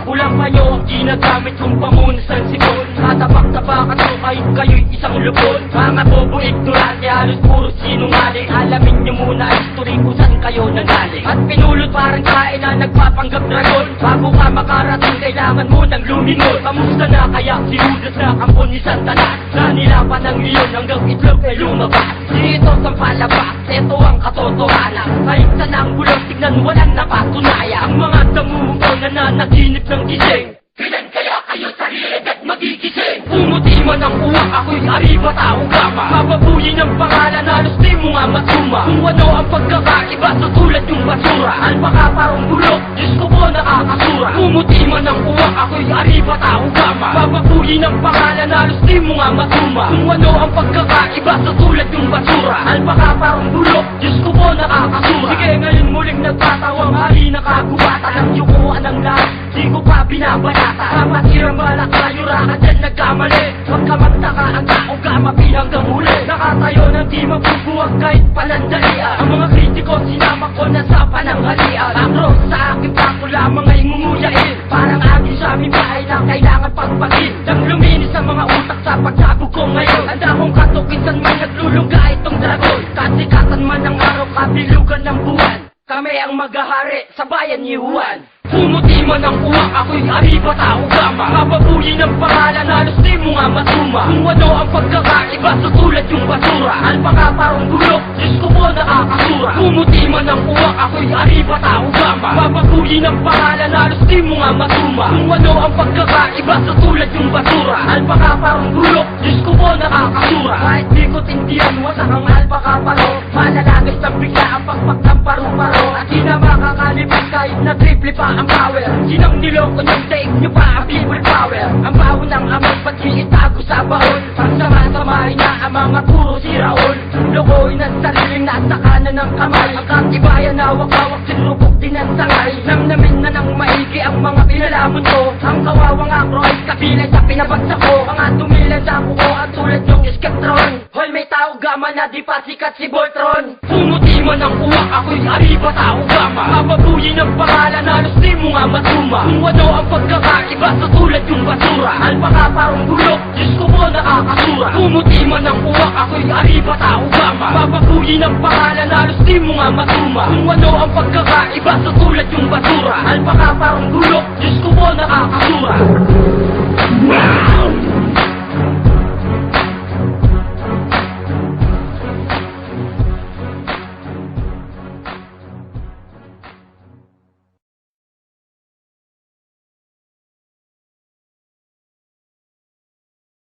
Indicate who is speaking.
Speaker 1: Kulang pa nyo ang ginagamit kong pamunasan sipon. Tatabak-tabakan ko kahit kayo'y isang lupon. Mga bobo ignorante, halos puro sinungaling. Alamin nyo muna ang history kung saan kayo nanggaling. At pinulot parang kain na nagpapanggap dragon. Bago ka makarating, kailangan mo nang lumingon. Kamusta na kaya si Judas na kampon ni Santanas? Nanilapan ng leon hanggang itlog ay lumabas. Dito sa palabas, ito ang katotohanan. Kahit saan ang bulong, tignan walang napatunayan. Ang mga damuho nananaginip ng gising. Kailan kaya kayo sarili at magigising? Pumuti man ang uwak, ako'y ariba tao gama. Mababuyin ang pangalan, halos di mo nga matuma. Kung ano ang pagkakaiba sa tulad yung basura. Alpaka parang bulok, Diyos ko po nakakasura. Pumuti man ang uwak, ako'y ariba tao gama. Mababuyin ang pangalan, halos di mo nga matuma. Kung ano ang pagkakaiba sa tulad yung basura. Alpaka parang bulok, Diyos ko po nakakasura. Sige ngayon muling nagtatawang hari na kagubatan. Ang yukuan ng lahat, di ko pa binabanata. Kamat irang balak tayo raka dyan nagkamali. Huwag ka magtaka ang tao gamapi hanggang huli. Nakatayo ng di mabubuwag kahit palandalian. Ang mga kritiko sinama ko na sa pananghalian. Akro sa aking pako lamang ay ngumuyain. Parang agin sa aming bahay na kailangan pagpagin. Nang luminis ang mga utak sa pagsabog ko ngayon. Handa kong katukisan man naglulungga itong dragon. Kasikatan man ang araw, kabilugan ng buwan. Kami ang maghahari sa bayan ni Juan. Pumuti man ang uwak, ako'y ariba tao gama. Mababuyin ang pangalan, halos di mo nga matuma. Kung ano ang pagkakaiba sa tulad yung basura. Alpaka parang bulok, Diyos ko po nakakasura. Pumuti man ang uwak, ako'y ariba tao gama. Mababuyin ang pangalan, halos di mo nga matuma. Kung ano ang pagkakaiba sa tulad yung basura. Alpaka parang bulok, Diyos ko po nakakasura. Kahit di ko tindihan, wasak ang alpaka paro. Malalagay sa bigla ang pagpak ng paru-paro. At di na makakalipis kahit na triple pa ang power. Sinong niloko niyong take niyo pa ang people power. Ang baho ng amoy pati itago sa baon. Pagsama-samahin na ang mga puro siraon. Lokohin ang sariling nasa kanan ng kamay. Ang katibayan na hawak-hawak sinubok din ang sangay. Namnamin na ng maigi ang mga pinalamon ko. Ang kawawang akroid kabilay sa pinabagsak ko. Mga tumilan sa kuko at tulad yung Skeptron. Hoy may tao gama na di pa sikat si Voltron. Pumuti man ang uwak, ako'y ariba tao gama. Mababuyin ang pangalan, halos di mo nga matuma. Kung ano ang pagkakaiba sa tulad yung basura. Alpaka parang bulok, Diyos ko po nakakasura. Pumuti man ang uwak, ako'y ariba tao gama. Mababuyin ang pangalan, halos di mo nga matuma. Kung ano ang pagkakaiba sa tulad yung basura. Alpaka parang bulok, Diyos ko po nakakasura.